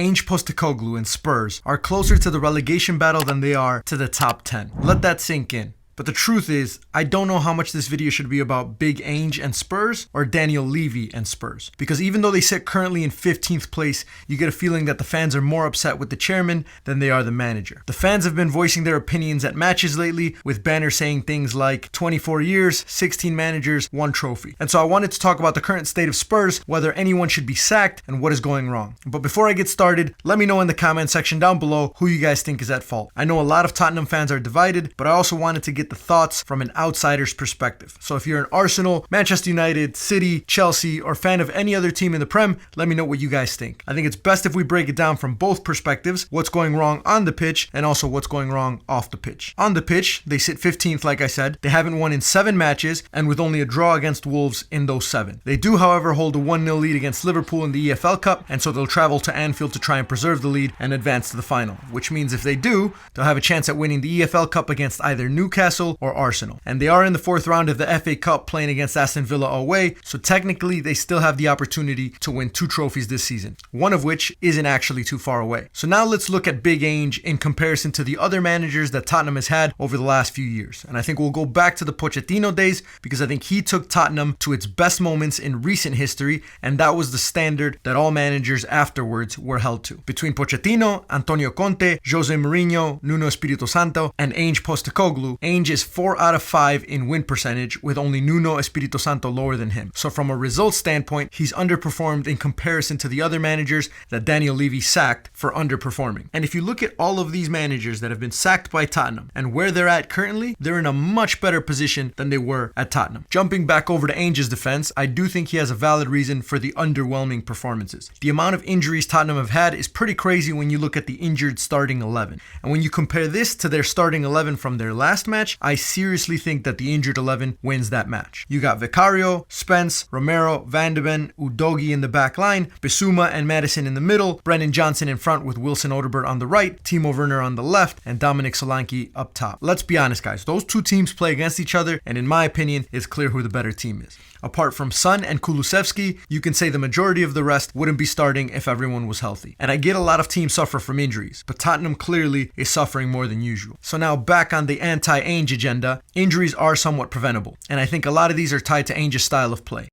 Ange, Postecoglou, and Spurs are closer to the relegation battle than they are to the top 10. Let that sink in. But the truth is, I don't know how much this video should be about Big Ange and Spurs or Daniel Levy and Spurs. Because even though they sit currently in 15th place, you get a feeling that the fans are more upset with the chairman than they are the manager. The fans have been voicing their opinions at matches lately, with Banter saying things like 24 years, 16 managers, 1 trophy. And so I wanted to talk about the current state of Spurs, whether anyone should be sacked, and what is going wrong. But before I get started, let me know in the comment section down below who you guys think is at fault. I know a lot of Tottenham fans are divided, but I also wanted to get the thoughts from an outsider's perspective. So if you're an Arsenal, Manchester United, City, Chelsea, or fan of any other team in the Prem, let me know what you guys think. I think it's best if we break it down from both perspectives, what's going wrong on the pitch and also what's going wrong off the pitch. On the pitch, they sit 15th like I said. They haven't won in 7 matches and with only a draw against Wolves in those 7. They do, however, hold a 1-0 lead against Liverpool in the EFL Cup, and so they'll travel to Anfield to try and preserve the lead and advance to the final, which means if they do, they'll have a chance at winning the EFL Cup against either Newcastle or Arsenal. And they are in the 4th round of the FA Cup playing against Aston Villa away, so technically they still have the opportunity to win 2 trophies this season, one of which isn't actually too far away. So now let's look at Big Ange in comparison to the other managers that Tottenham has had over the last few years. And I think we'll go back to the Pochettino days because I think he took Tottenham to its best moments in recent history, and that was the standard that all managers afterwards were held to. Between Pochettino, Antonio Conte, Jose Mourinho, Nuno Espirito Santo, and Ange Postecoglou, Ange is 4 out of 5 in win percentage, with only Nuno Espirito Santo lower than him. So from a results standpoint, he's underperformed in comparison to the other managers that Daniel Levy sacked for underperforming. And if you look at all of these managers that have been sacked by Tottenham and where they're at currently, they're in a much better position than they were at Tottenham. Jumping back over to Ange's defense, I do think he has a valid reason for the underwhelming performances. The amount of injuries Tottenham have had is pretty crazy when you look at the injured starting 11. And when you compare this to their starting 11 from their last match, I seriously think that the injured 11 wins that match. You got Vicario, Spence, Romero, Van de Ven, Udogie in the back line, Bissouma and Madison in the middle, Brennan Johnson in front with Wilson Odobert on the right, Timo Werner on the left, and Dominic Solanke up top. Let's be honest, guys. Those 2 teams play against each other, and in my opinion, it's clear who the better team is. Apart from Son and Kulusevski, you can say the majority of the rest wouldn't be starting if everyone was healthy. And I get a lot of teams suffer from injuries, but Tottenham clearly is suffering more than usual. So now back on the anti-Ange agenda, injuries are somewhat preventable, and I think a lot of these are tied to Ange's style of play.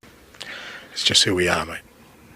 It's just who we are, mate.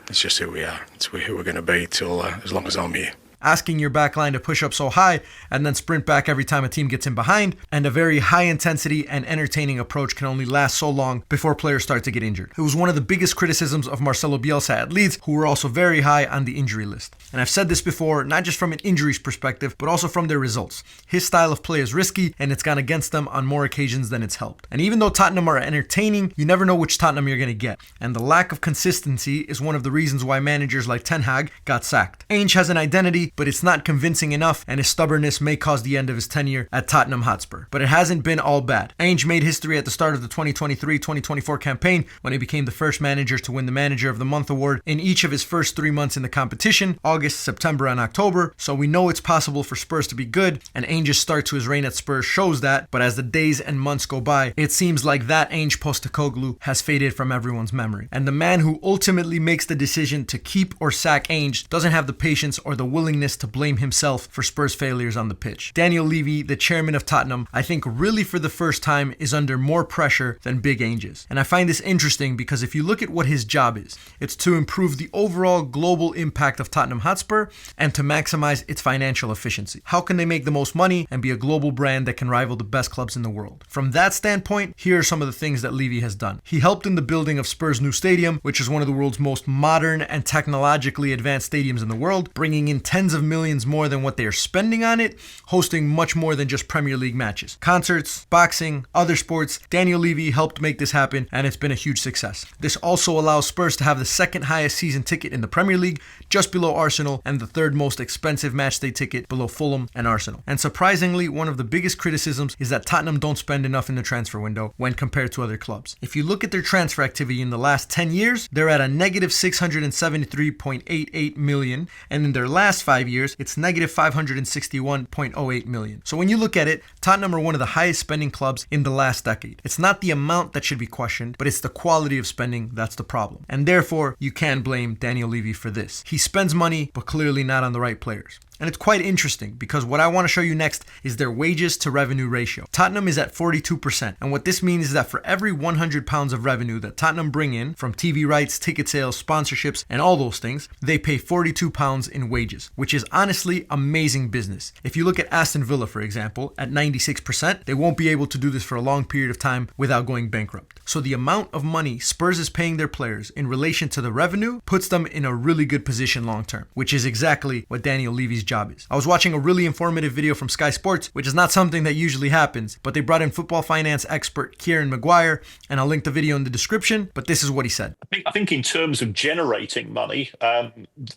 It's just who we are. It's who we're going to be till as long as I'm here. Asking your backline to push up so high and then sprint back every time a team gets in behind, and a very high intensity and entertaining approach can only last so long before players start to get injured. It was one of the biggest criticisms of Marcelo Bielsa at Leeds, who were also very high on the injury list. And I've said this before, not just from an injuries perspective, but also from their results. His style of play is risky, and it's gone against them on more occasions than it's helped. And even though Tottenham are entertaining, you never know which Tottenham you're going to get. And the lack of consistency is one of the reasons why managers like Ten Hag got sacked. Ange has an identity, but it's not convincing enough, and his stubbornness may cause the end of his tenure at Tottenham Hotspur. But it hasn't been all bad. Ange made history at the start of the 2023-2024 campaign when he became the first manager to win the Manager of the Month award in each of his first 3 months in the competition, August, September, and October. So we know it's possible for Spurs to be good, and Ange's start to his reign at Spurs shows that. But as the days and months go by, it seems like that Ange Postecoglou has faded from everyone's memory. And the man who ultimately makes the decision to keep or sack Ange doesn't have the patience or the willingness to blame himself for Spurs' failures on the pitch. Daniel Levy, the chairman of Tottenham, I think really for the first time is under more pressure than Big Ange is. And I find this interesting because if you look at what his job is, it's to improve the overall global impact of Tottenham Hotspur and to maximize its financial efficiency. How can they make the most money and be a global brand that can rival the best clubs in the world? From that standpoint, here are some of the things that Levy has done. He helped in the building of Spurs' new stadium, which is one of the world's most modern and technologically advanced stadiums in the world, bringing in tens of millions more than what they are spending on it, hosting much more than just Premier League matches. Concerts, boxing, other sports, Daniel Levy helped make this happen, and it's been a huge success. This also allows Spurs to have the 2nd highest season ticket in the Premier League, just below Arsenal, and the 3rd most expensive matchday ticket below Fulham and Arsenal. And surprisingly, one of the biggest criticisms is that Tottenham don't spend enough in the transfer window when compared to other clubs. If you look at their transfer activity in the last 10 years, they're at a negative 673.88 million, and in their last 5 5 years, it's negative 561.08 million. So when you look at it, Tottenham are one of the highest spending clubs in the last decade. It's not the amount that should be questioned, but it's the quality of spending that's the problem. And therefore, you can blame Daniel Levy for this. He spends money, but clearly not on the right players. And it's quite interesting because what I want to show you next is their wages to revenue ratio. Tottenham is at 42%. And what this means is that for every 100 pounds of revenue that Tottenham bring in from TV rights, ticket sales, sponsorships, and all those things, they pay 42 pounds in wages, which is honestly amazing business. If you look at Aston Villa, for example, at 96%, they won't be able to do this for a long period of time without going bankrupt. So the amount of money Spurs is paying their players in relation to the revenue puts them in a really good position long term, which is exactly what Daniel Levy's job is. I was watching a really informative video from Sky Sports, which is not something that usually happens, but they brought in football finance expert Kieran Maguire, and I'll link the video in the description, but this is what he said. I think in terms of generating money,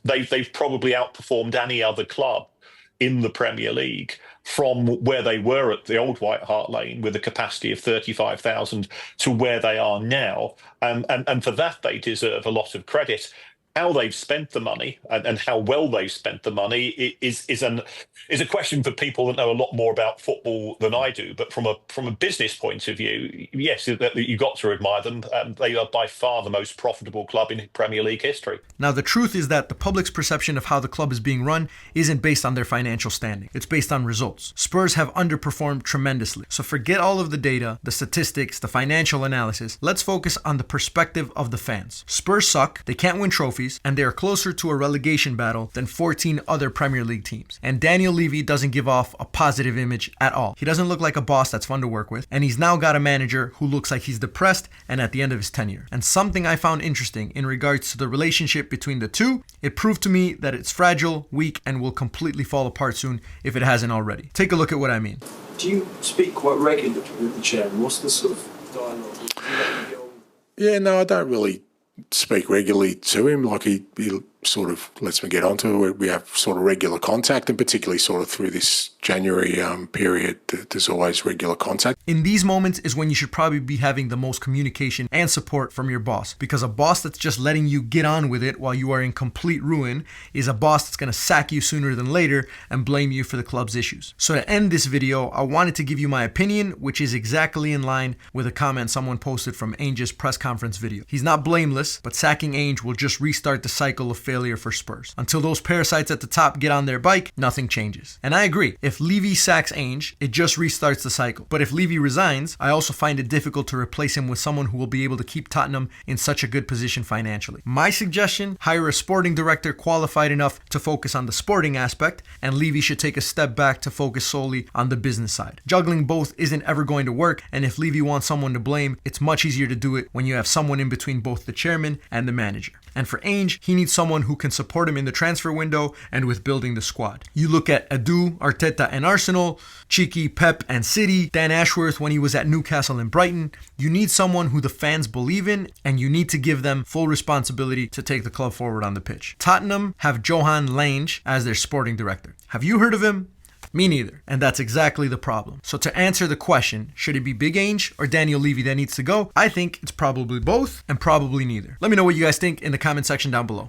they've probably outperformed any other club in the Premier League from where they were at the old White Hart Lane with a capacity of 35,000 to where they are now. And for that, they deserve a lot of credit. How they've spent the money and how well they've spent the money is a question for people that know a lot more about football than I do. But from a business point of view, yes, you've got to admire them. They are by far the most profitable club in Premier League history. Now, the truth is that the public's perception of how the club is being run isn't based on their financial standing. It's based on results. Spurs have underperformed tremendously. So forget all of the data, the statistics, the financial analysis. Let's focus on the perspective of the fans. Spurs suck. They can't win trophies, and they are closer to a relegation battle than 14 other Premier League teams. And Daniel Levy doesn't give off a positive image at all. He doesn't look like a boss that's fun to work with, and he's now got a manager who looks like he's depressed and at the end of his tenure. And something I found interesting in regards to the relationship between the two, it proved to me that it's fragile, weak, and will completely fall apart soon if it hasn't already. Take a look at what I mean. Do you speak quite regularly with the chairman? What's the sort of dialogue? Do you let him get on? Yeah, no, I don't really speak regularly to him. Like he sort of lets me get onto it. We have sort of regular contact, and particularly sort of through this January period, there's always regular contact. In these moments is when you should probably be having the most communication and support from your boss, because a boss that's just letting you get on with it while you are in complete ruin is a boss that's going to sack you sooner than later and blame you for the club's issues. So to end this video, I wanted to give you my opinion, which is exactly in line with a comment someone posted from Ange's press conference video. He's not blameless, but sacking Ange will just restart the cycle of failure for Spurs. Until those parasites at the top get on their bike, nothing changes. And I agree, if Levy sacks Ange, it just restarts the cycle. But if Levy resigns, I also find it difficult to replace him with someone who will be able to keep Tottenham in such a good position financially. My suggestion, hire a sporting director qualified enough to focus on the sporting aspect, and Levy should take a step back to focus solely on the business side. Juggling both isn't ever going to work, and if Levy wants someone to blame, it's much easier to do it when you have someone in between both the chairman and the manager. And for Ange, he needs someone who can support him in the transfer window and with building the squad. You look at Edu, Arteta and Arsenal, Cheeky, Pep and City, Dan Ashworth when he was at Newcastle and Brighton. You need someone who the fans believe in, and you need to give them full responsibility to take the club forward on the pitch. Tottenham have Johan Lange as their sporting director. Have you heard of him? Me neither. And that's exactly the problem. So to answer the question, should it be Big Ange or Daniel Levy that needs to go? I think it's probably both and probably neither. Let me know what you guys think in the comment section down below.